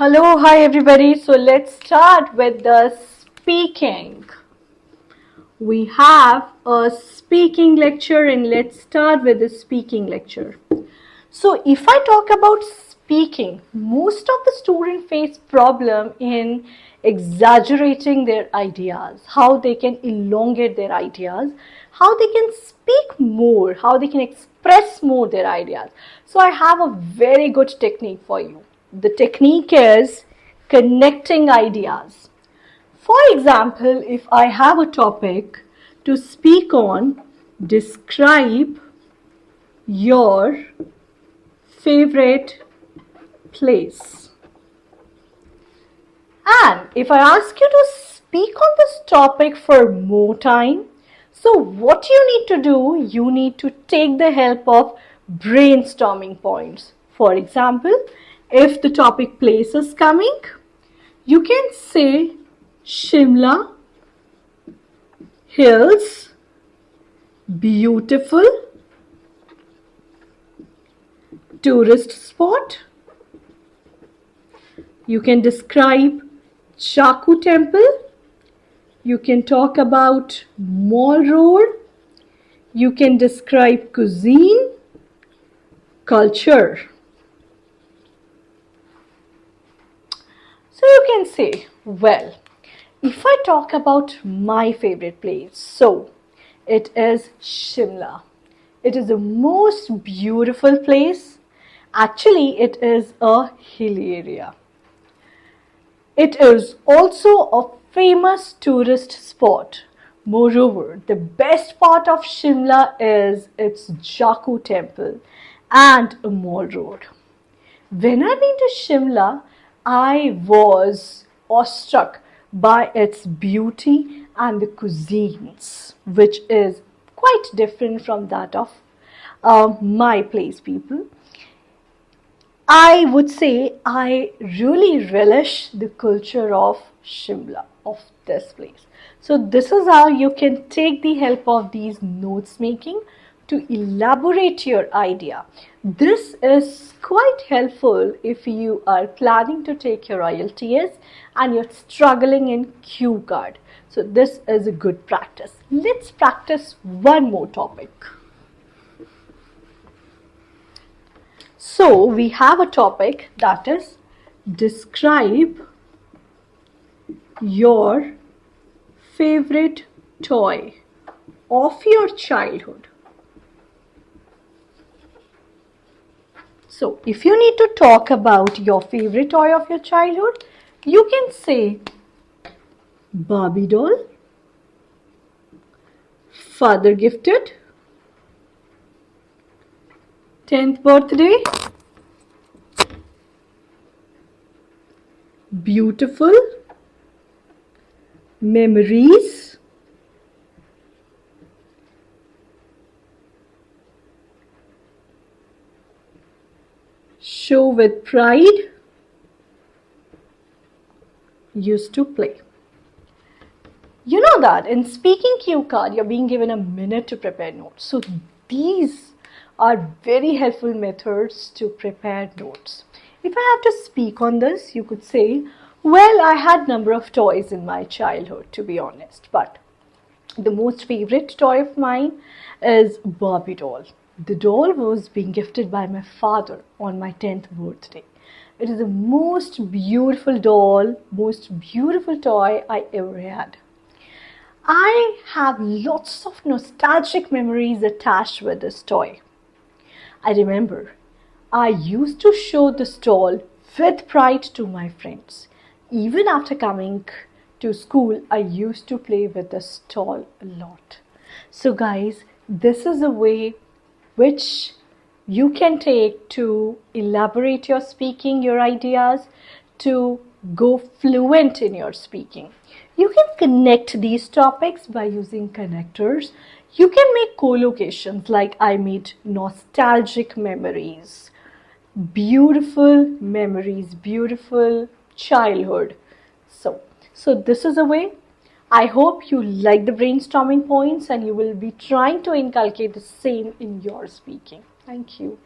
Hello, hi everybody. So let's start with the speaking. We have a speaking lecture and let's start with the speaking lecture. So if I talk about speaking, most of the students face problem in exaggerating their ideas, how they can elongate their ideas, how they can speak more, how they can express more their ideas. So I have a very good technique for you. The technique is connecting ideas. For example, if I have a topic to speak on, describe your favorite place. And if I ask you to speak on this topic for more time, so what you need to do, you need to take the help of brainstorming points. For example, if the topic place is coming, you can say Shimla Hills, beautiful tourist spot. You can describe Chaku Temple. You can talk about Mall Road. You can describe cuisine, culture. So you can say, well, if I talk about my favorite place, so it is Shimla. It is the most beautiful place. Actually, it is a hilly area. It is also a famous tourist spot. Moreover, the best part of Shimla is its Jaku Temple and a mall road. When I've been to Shimla, I was awestruck by its beauty and the cuisines, which is quite different from that of my place, people. I would say I really relish the culture of Shimla, of this place. So this is how you can take the help of these notes making to elaborate your idea. This is quite helpful if you are planning to take your IELTS and you're struggling in Q card. So this is a good practice. Let's practice one more topic. So we have a topic that is describe your favorite toy of your childhood. So if you need to talk about your favorite toy of your childhood, you can say Barbie doll, father gifted, 10th birthday, beautiful, memories, show with pride, used to play. You know that in speaking cue card, you're being given a minute to prepare notes. So these are very helpful methods to prepare notes. If I have to speak on this, you could say, well, I had number of toys in my childhood, to be honest, but the most favorite toy of mine is Barbie doll. The doll was being gifted by my father on my 10th birthday. It is the most beautiful doll, most beautiful toy I ever had. I have lots of nostalgic memories attached with this toy. I remember I used to show this doll with pride to my friends. Even after coming to school, I used to play with this doll a lot. So guys, this is a way which you can take to elaborate your speaking, your ideas, to go fluent in your speaking. You can connect these topics by using connectors. You can make collocations like I made nostalgic memories, beautiful memories, beautiful childhood. So this is a way. I hope you like the brainstorming points and you will be trying to inculcate the same in your speaking. Thank you.